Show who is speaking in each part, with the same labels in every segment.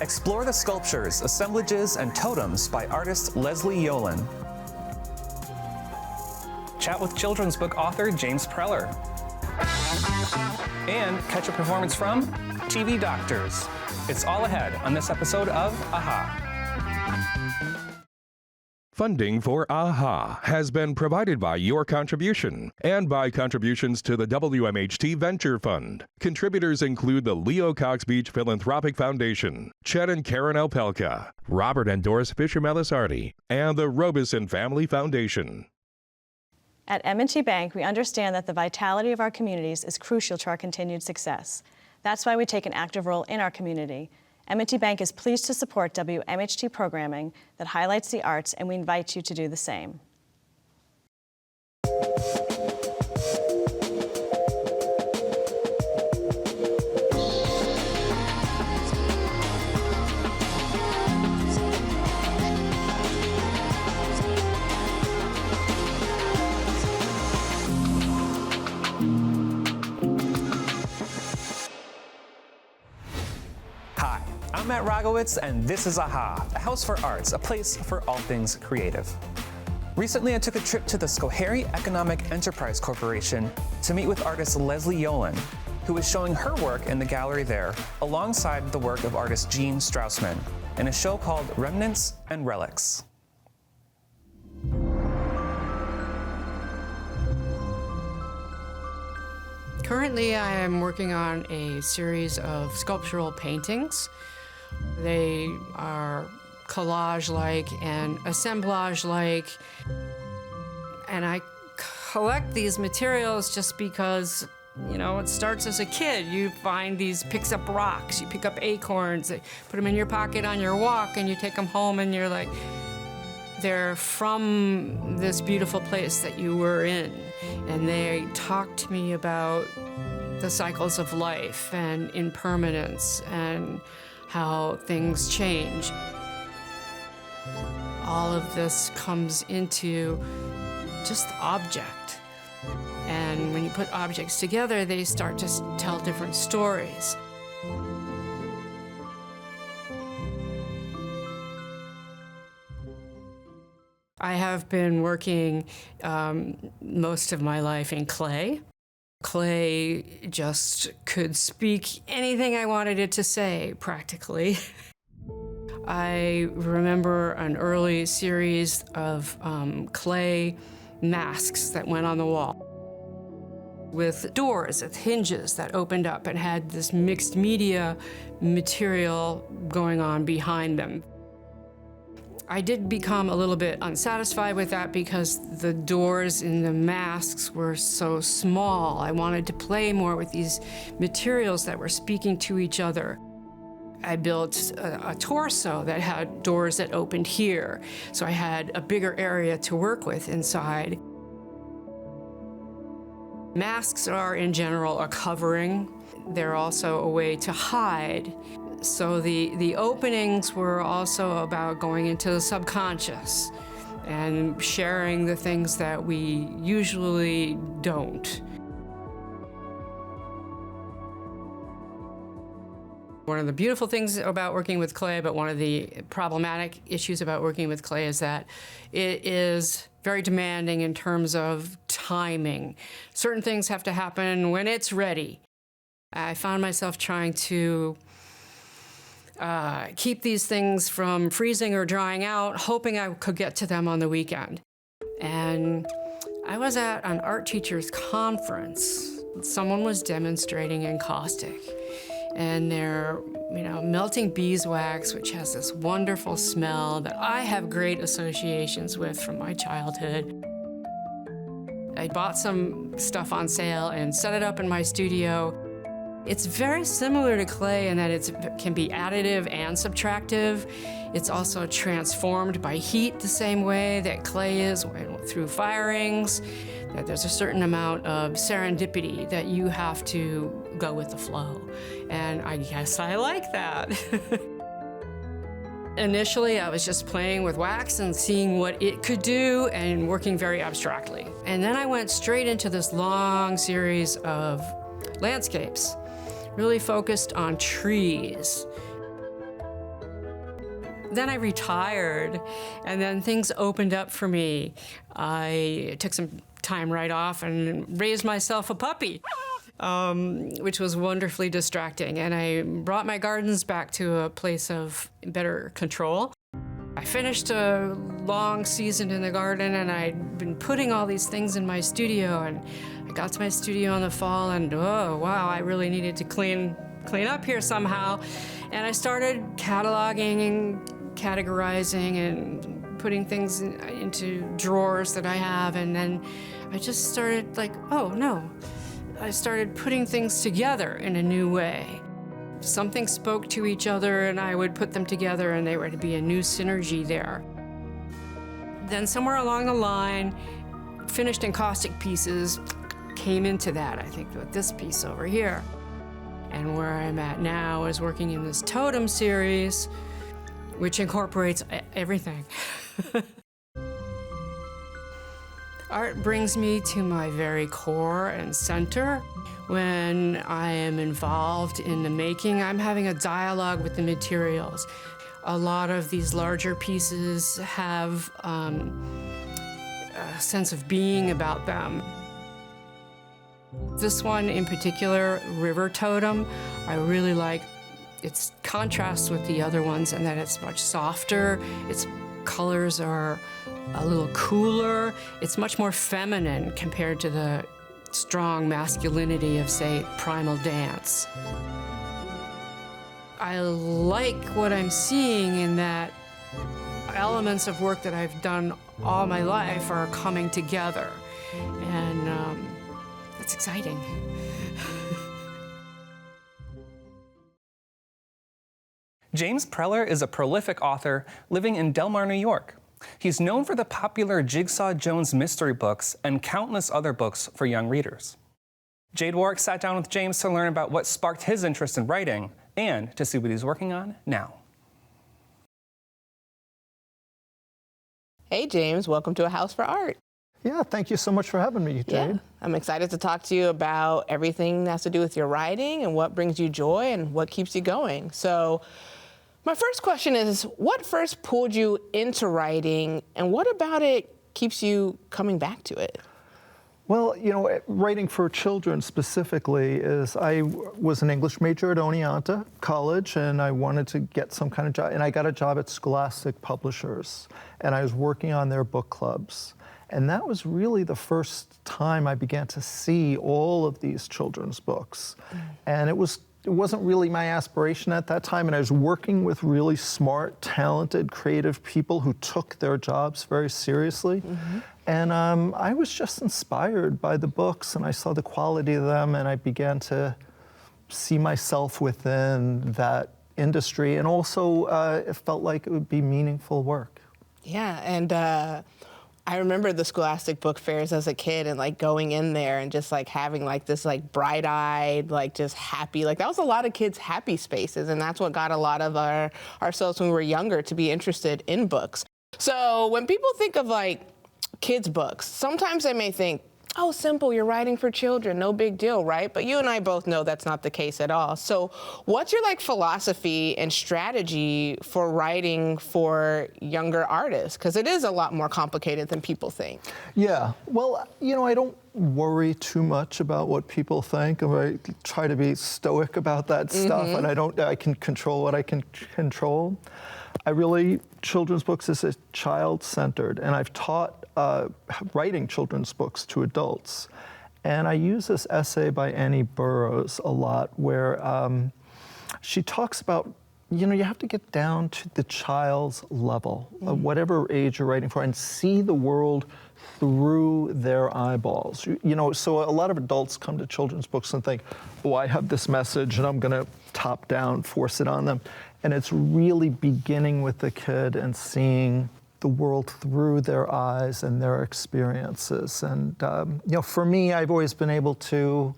Speaker 1: Explore the sculptures, assemblages, and totems by artist Leslie Yolan. Chat with children's book author James Preller. And catch a performance from TV Doctors. It's all ahead on this episode of AHA.
Speaker 2: Funding for AHA has been provided by your contribution and by contributions to the WMHT Venture Fund. Contributors include the Leo Cox Beach Philanthropic Foundation, Chet and Karen Alpelka, Robert and Doris Fisher-Melisardi, and the Robeson Family Foundation.
Speaker 3: At M&T Bank, we understand that the vitality of our communities is crucial to our continued success. That's why we take an active role in our community. M&T Bank is pleased to support WMHT programming that highlights the arts, and we invite you to do the same.
Speaker 1: I'm Matt Rogowitz, and this is AHA, a house for arts, a place for all things creative. Recently, I took a trip to the Schoharie Economic Enterprise Corporation to meet with artist Leslie Yolan, who is showing her work in the gallery there, alongside the work of artist Gene Straussman, in a show called Remnants and Relics.
Speaker 4: Currently, I am working on a series of sculptural paintings. They are collage-like and assemblage-like, and I collect these materials just because, you know, it starts as a kid. You find these, picks up rocks, you pick up acorns, put them in your pocket on your walk, and you take them home, and you're like, they're from this beautiful place that you were in, and they talk to me about the cycles of life and impermanence and how things change. All of this comes into just the object. And when you put objects together, they start to tell different stories. I have been working most of my life in clay. Clay just could speak anything I wanted it to say, practically. I remember an early series of clay masks that went on the wall with doors with hinges that opened up and had this mixed media material going on behind them. I did become a little bit unsatisfied with that because the doors in the masks were so small. I wanted to play more with these materials that were speaking to each other. I built a torso that had doors that opened here, so I had a bigger area to work with inside. Masks are, in general, a covering. They're also a way to hide. So the openings were also about going into the subconscious and sharing the things that we usually don't. One of the beautiful things about working with clay, but one of the problematic issues about working with clay is that it is very demanding in terms of timing. Certain things have to happen when it's ready. I found myself trying to keep these things from freezing or drying out, hoping I could get to them on the weekend. And I was at an art teacher's conference. Someone was demonstrating encaustic, and they're, melting beeswax, which has this wonderful smell that I have great associations with from my childhood. I bought some stuff on sale and set it up in my studio. It's very similar to clay in that it can be additive and subtractive. It's also transformed by heat the same way that clay is through firings. That there's a certain amount of serendipity that you have to go with the flow. And I guess I like that. Initially, I was just playing with wax and seeing what it could do and working very abstractly. And then I went straight into this long series of landscapes, really focused on trees. Then I retired, and then things opened up for me. I took some time right off and raised myself a puppy, which was wonderfully distracting. And I brought my gardens back to a place of better control. I finished a long season in the garden, and I'd been putting all these things in my studio, and I got to my studio in the fall, and oh, wow, I really needed to clean up here somehow. And I started cataloging and categorizing and putting things into drawers that I have, and then I just started like, oh no, I started putting things together in a new way. Something spoke to each other, and I would put them together, and they were to be a new synergy there. Then somewhere along the line, finished encaustic pieces came into that, I think, with this piece over here. And where I'm at now is working in this totem series, which incorporates everything. Art brings me to my very core and center. When I am involved in the making, I'm having a dialogue with the materials. A lot of these larger pieces have a sense of being about them. This one in particular, River Totem, I really like. Its contrasts with the other ones, and that it's much softer. Its colors are a little cooler. It's much more feminine compared to the strong masculinity of, say, Primal Dance. I like what I'm seeing in that elements of work that I've done all my life are coming together, and it's exciting.
Speaker 1: James Preller is a prolific author living in Del Mar, New York. He's known for the popular Jigsaw Jones mystery books and countless other books for young readers. Jade Warwick sat down with James to learn about what sparked his interest in writing and to see what he's working on now.
Speaker 5: Hey, James, welcome to A House for Art.
Speaker 6: Yeah, thank you so much for having me, Jade.
Speaker 5: Yeah, I'm excited to talk to you about everything that has to do with your writing and what brings you joy and what keeps you going. So my first question is, what first pulled you into writing, and what about it keeps you coming back to it?
Speaker 6: Well, you know, writing for children specifically is, I was an English major at Oneonta College, and I wanted to get some kind of job, and I got a job at Scholastic Publishers, and I was working on their book clubs. And that was really the first time I began to see all of these children's books. And it wasn't really my aspiration at that time, and I was working with really smart, talented, creative people who took their jobs very seriously. And I was just inspired by the books, and I saw the quality of them, and I began to see myself within that industry, and also it felt like it would be meaningful work.
Speaker 5: Yeah, and I remember the Scholastic book fairs as a kid, and like going in there and just like having like this like bright-eyed, like just happy, like that was a lot of kids' happy spaces, and that's what got a lot of ourselves when we were younger to be interested in books. So when people think of like kids' books, sometimes they may think, oh, simple, you're writing for children, no big deal, right? But you and I both know that's not the case at all. So what's your like philosophy and strategy for writing for younger artists? Because it is a lot more complicated than people think.
Speaker 6: Yeah, well, you know, I don't worry too much about what people think. I try to be stoic about that stuff, and I can control what I can control. Children's books is child-centered, and I've taught writing children's books to adults. And I use this essay by Annie Burroughs a lot, where she talks about, you know, you have to get down to the child's level, of whatever age you're writing for, and see the world through their eyeballs. You know, so a lot of adults come to children's books and think, oh, I have this message and I'm gonna top down, force it on them. And it's really beginning with the kid and seeing the world through their eyes and their experiences. And you know, for me, I've always been able to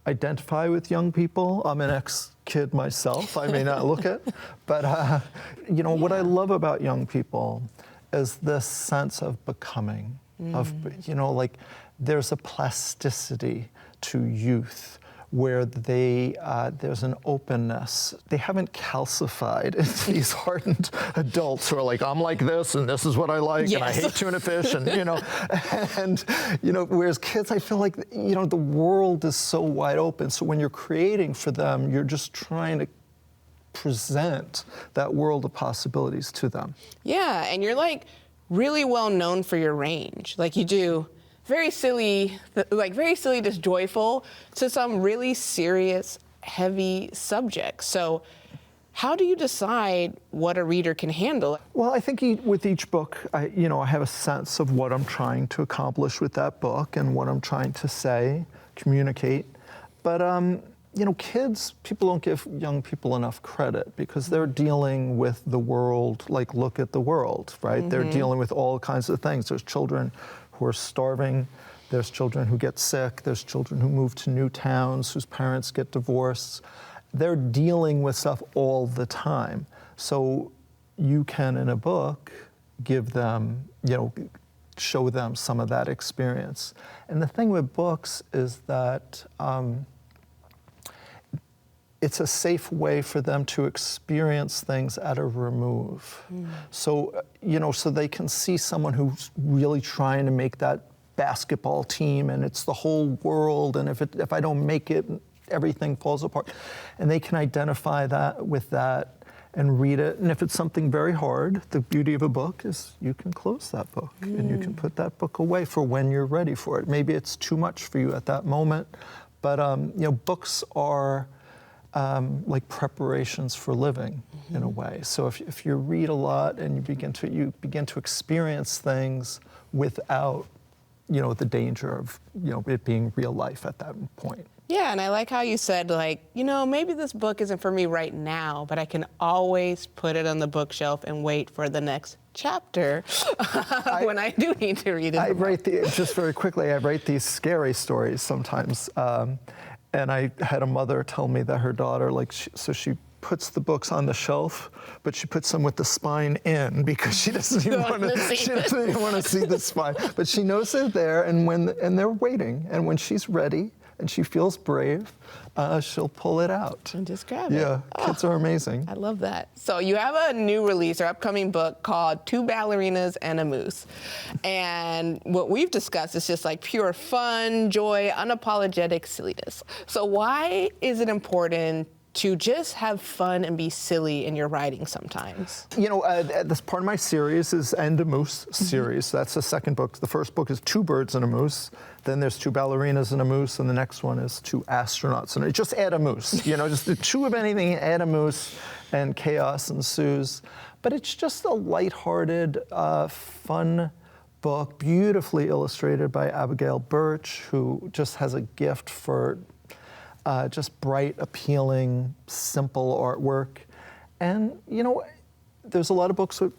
Speaker 6: identify with young people. I'm an ex-kid myself, I may not look it, but you know, what I love about young people is this sense of becoming, of, you know, like there's a plasticity to youth where there's an openness. They haven't calcified into these hardened adults who are like, I'm like this, and this is what I like, and I hate tuna fish, and whereas kids, I feel like, the world is so wide open. So when you're creating for them, you're just trying to present that world of possibilities to them.
Speaker 5: Yeah, and you're like really well known for your range. Like you do very silly, just joyful, to some really serious, heavy subjects. So how do you decide what a reader can handle?
Speaker 6: Well, I think with each book, I have a sense of what I'm trying to accomplish with that book and what I'm trying to say, communicate. But, kids, people don't give young people enough credit because they're dealing with the world, like, look at the world, right? Mm-hmm. They're dealing with all kinds of things. There's children who are starving. There's children who get sick. There's children who move to new towns whose parents get divorced. They're dealing with stuff all the time. So you can, in a book, give them, show them some of that experience. And the thing with books is that it's a safe way for them to experience things at a remove. Mm. So, so they can see someone who's really trying to make that basketball team, and it's the whole world, and if I don't make it, everything falls apart. And they can identify that with that and read it. And if it's something very hard, the beauty of a book is you can close that book and you can put that book away for when you're ready for it. Maybe it's too much for you at that moment, but books are like preparations for living in a way. So if you read a lot and you begin to experience things without, the danger of, it being real life at that point.
Speaker 5: Yeah, and I like how you said, like, maybe this book isn't for me right now, but I can always put it on the bookshelf and wait for the next chapter when I do need to read it.
Speaker 6: Just very quickly, I write these scary stories sometimes. And I had a mother tell me that her daughter, she puts the books on the shelf, but she puts them with the spine in because she doesn't even want to see the spine. But she knows they're there, and they're waiting. And when she's ready and she feels brave, she'll pull it out.
Speaker 5: And just grab it.
Speaker 6: Yeah, kids are amazing.
Speaker 5: I love that. So you have a new release or upcoming book called Two Ballerinas and a Moose. And what we've discussed is just like pure fun, joy, unapologetic silliness. So why is it important to just have fun and be silly in your writing sometimes?
Speaker 6: This part of my series is And a Moose series. That's the second book. The first book is Two Birds and a Moose. Then there's Two Ballerinas and a Moose, and the next one is Two Astronauts. And just add a moose, just the two of anything, add a moose, and chaos ensues. But it's just a lighthearted, fun book, beautifully illustrated by Abigail Birch, who just has a gift for just bright, appealing, simple artwork. And, there's a lot of books with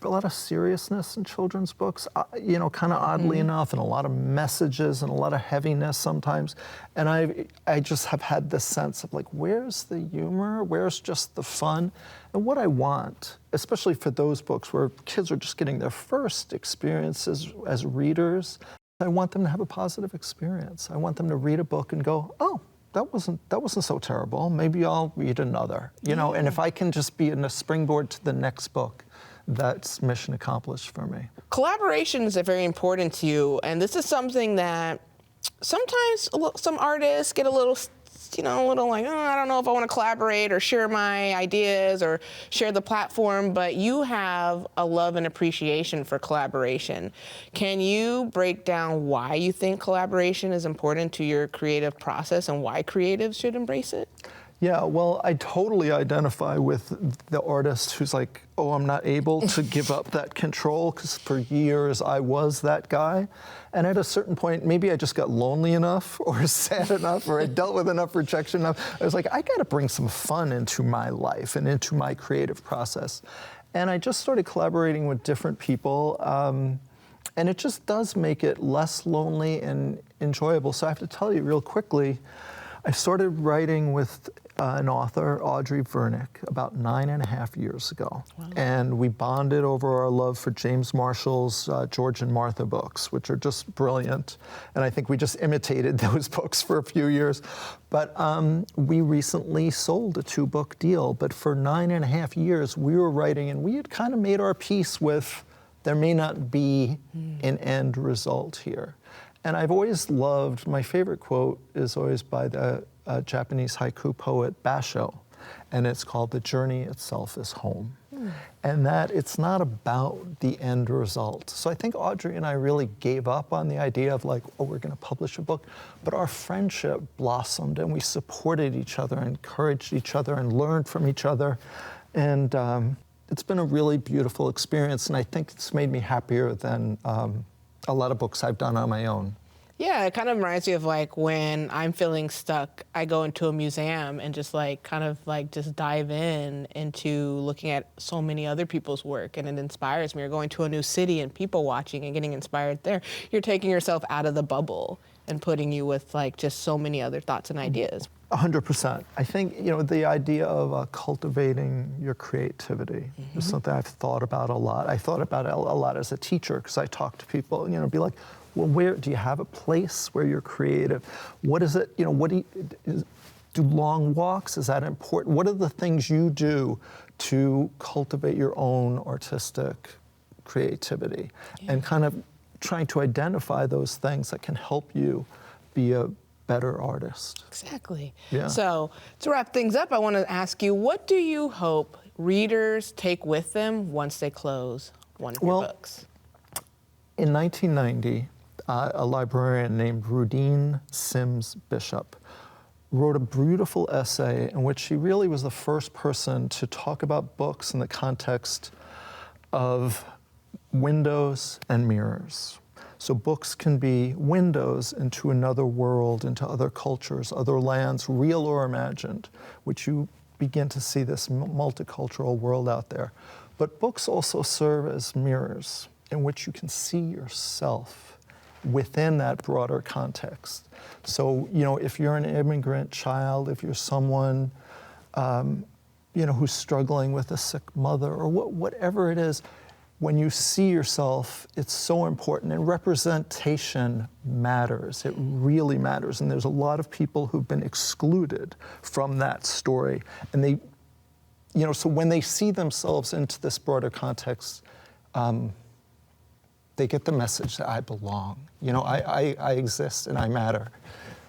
Speaker 6: a lot of seriousness in children's books, kind of oddly enough, and a lot of messages and a lot of heaviness sometimes. And I just have had this sense of, like, where's the humor? Where's just the fun? And what I want, especially for those books where kids are just getting their first experiences as readers, I want them to have a positive experience. I want them to read a book and go, oh, that wasn't so terrible. Maybe I'll read another. And if I can just be in a springboard to the next book, that's mission accomplished for me. Collaborations
Speaker 5: are very important to you, and this is something that sometimes some artists get a little like, I don't know if I want to collaborate or share my ideas or share the platform, but you have a love and appreciation for collaboration. Can you break down why you think collaboration is important to your creative process and why creatives should embrace it?
Speaker 6: Yeah, well, I totally identify with the artist who's like, oh, I'm not able to give up that control, because for years I was that guy. And at a certain point, maybe I just got lonely enough or sad enough or I dealt with enough rejection enough. I was like, I got to bring some fun into my life and into my creative process. And I just started collaborating with different people. And it just does make it less lonely and enjoyable. So I have to tell you real quickly, I started writing with an author, Audrey Vernick, about 9.5 years ago. Wow. And we bonded over our love for James Marshall's George and Martha books, which are just brilliant. And I think we just imitated those books for a few years. But we recently sold a 2-book deal. But for 9.5 years, we were writing, and we had kind of made our peace with there may not be an end result here. And I've always loved, my favorite quote is always by the Japanese haiku poet Basho, and it's called "The journey itself is home." And that it's not about the end result. So I think Audrey and I really gave up on the idea of like, oh, we're gonna publish a book, but our friendship blossomed and we supported each other, encouraged each other, and learned from each other. And it's been a really beautiful experience, and I think it's made me happier than a lot of books I've done on my own.
Speaker 5: Yeah, it kind of reminds me of like when I'm feeling stuck, I go into a museum and just like kind of like just dive into looking at so many other people's work, and it inspires me. Or going to a new city and people watching and getting inspired there. You're taking yourself out of the bubble and putting you with like just so many other thoughts and ideas.
Speaker 6: 100%. I think, you know, the idea of cultivating your creativity is something I've thought about a lot. I thought about it a lot as a teacher, because I talk to people, you know, be like, well, where do you have a place where you're creative? What is it, you know, what do long walks, is that important? What are the things you do to cultivate your own artistic creativity? And kind of trying to identify those things that can help you be a better artist.
Speaker 5: Exactly.
Speaker 6: Yeah.
Speaker 5: So to wrap things up, I want to ask you, what do you hope readers take with them once they close one of your books?
Speaker 6: In 1990, a librarian named Rudine Sims Bishop wrote a beautiful essay in which she really was the first person to talk about books in the context of windows and mirrors. So books can be windows into another world, into other cultures, other lands, real or imagined, which you begin to see this multicultural world out there. But books also serve as mirrors in which you can see yourself within that broader context. So, you know, if you're an immigrant child, if you're someone, you know, who's struggling with a sick mother, or whatever it is, when you see yourself, it's so important, and representation matters. It really matters, and there's a lot of people who've been excluded from that story. And they, you know, so when they see themselves into this broader context, they get the message that I belong. You know, I exist and I matter.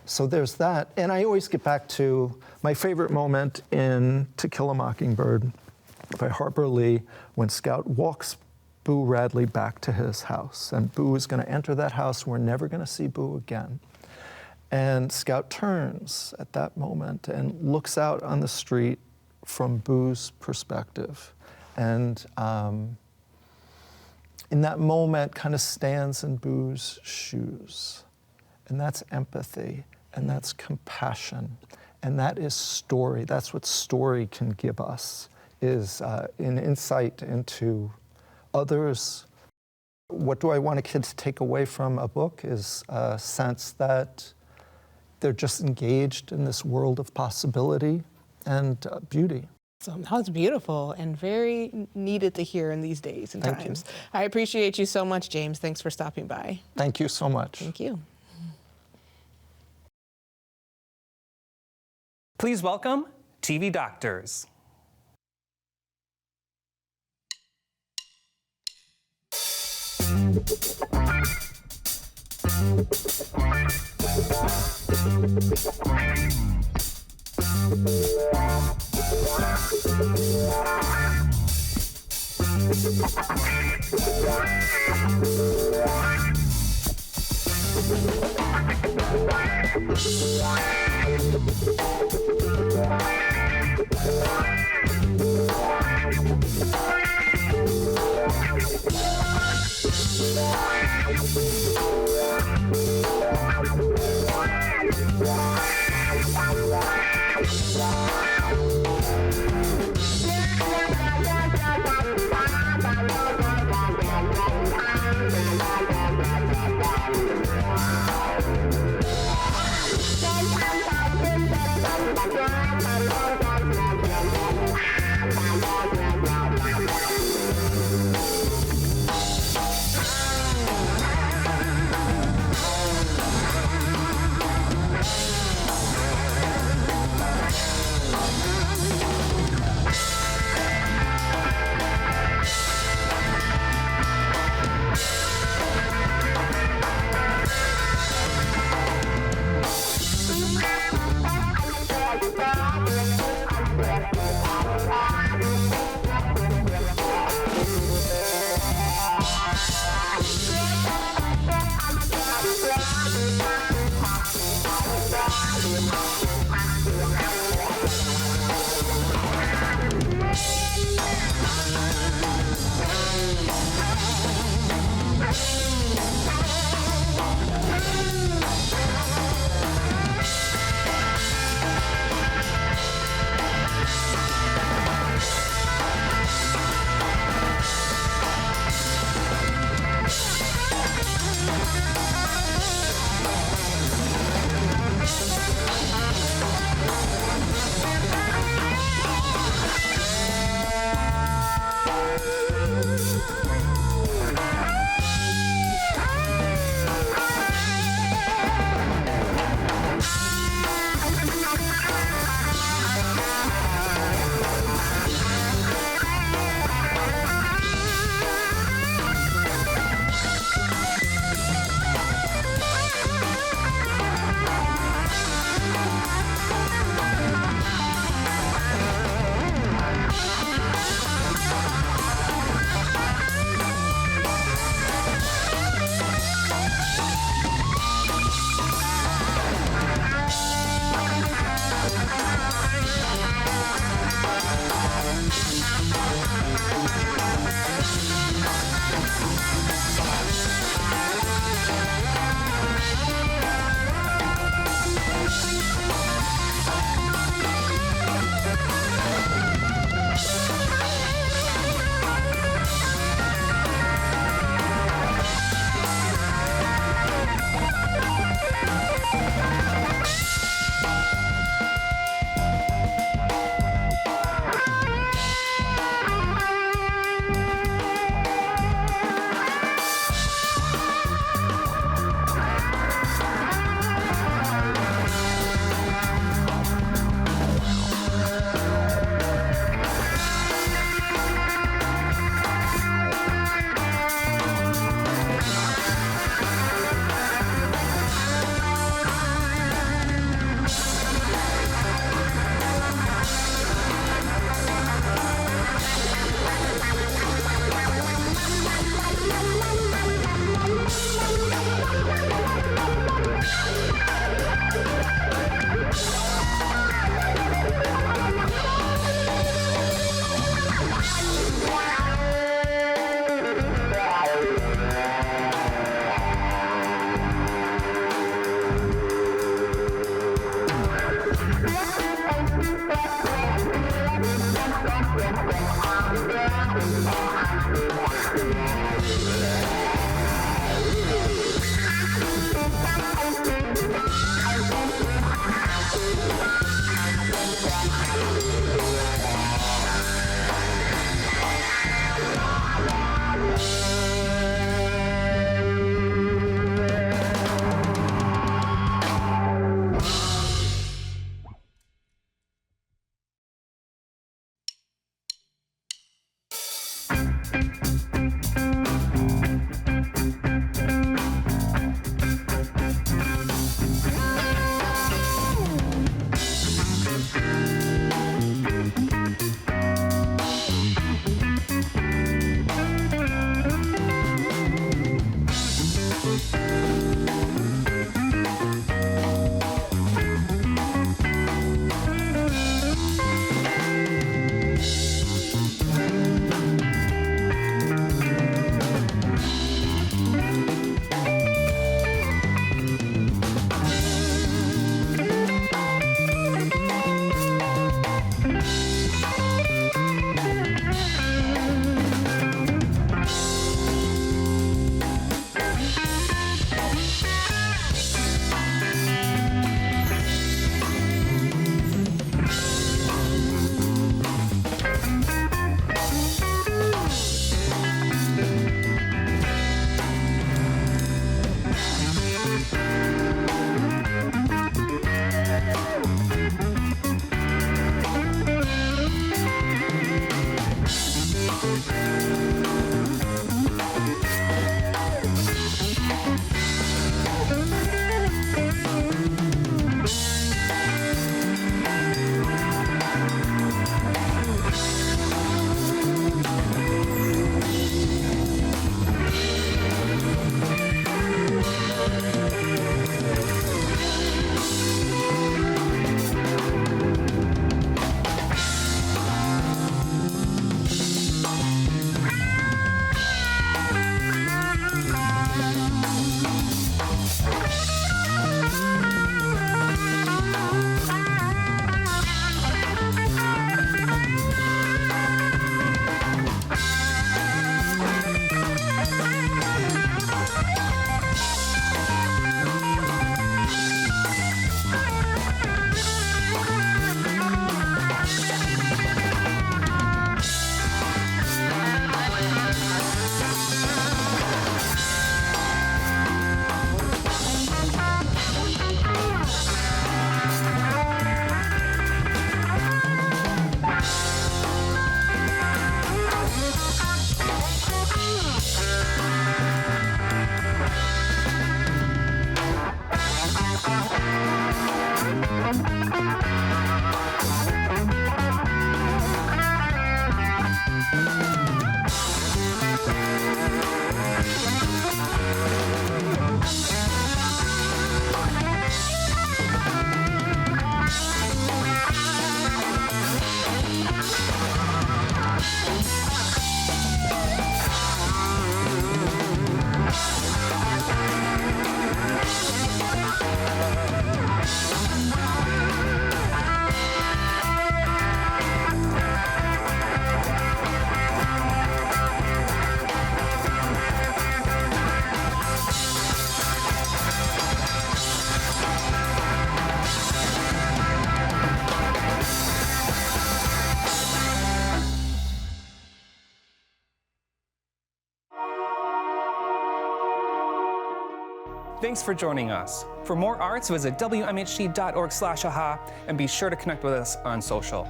Speaker 6: So there's that. And I always get back to my favorite moment in To Kill a Mockingbird by Harper Lee, when Scout walks Boo Radley back to his house. And Boo is going to enter that house. We're never going to see Boo again. And Scout turns at that moment and looks out on the street from Boo's perspective. And in that moment, kind of stands in Boo's shoes. And that's empathy, and that's compassion, and that is story. That's what story can give us, is an insight into others. What do I want a kid to take away from a book is a sense that they're just engaged in this world of possibility and beauty.
Speaker 5: So that was beautiful and very needed to hear in these days and times. I appreciate you so much, James. Thanks for stopping by.
Speaker 6: Thank you so much.
Speaker 5: Thank you.
Speaker 1: Please welcome TV Doctors. Thanks for joining us. For more arts, visit WMHT.org/aha and be sure to connect with us on social.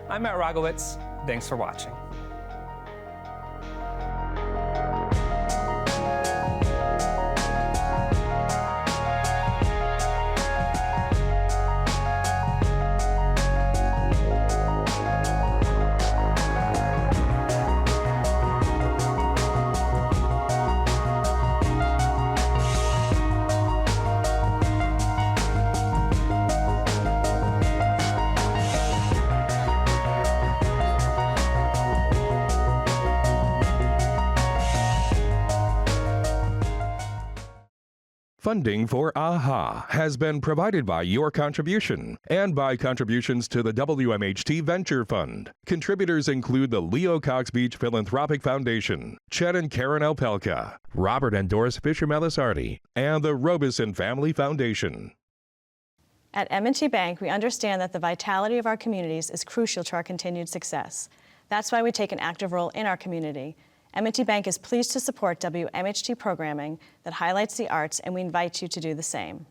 Speaker 1: I'm Matt Rogowitz. Thanks for watching.
Speaker 2: Funding for AHA has been provided by your contribution and by contributions to the WMHT Venture Fund. Contributors include the Leo Cox Beach Philanthropic Foundation, Chet and Karen Alpelka, Robert and Doris Fisher-Melisardi, and the Robeson Family Foundation.
Speaker 3: At M&T Bank, we understand that the vitality of our communities is crucial to our continued success. That's why we take an active role in our community. M&T Bank is pleased to support WMHT programming that highlights the arts, and we invite you to do the same.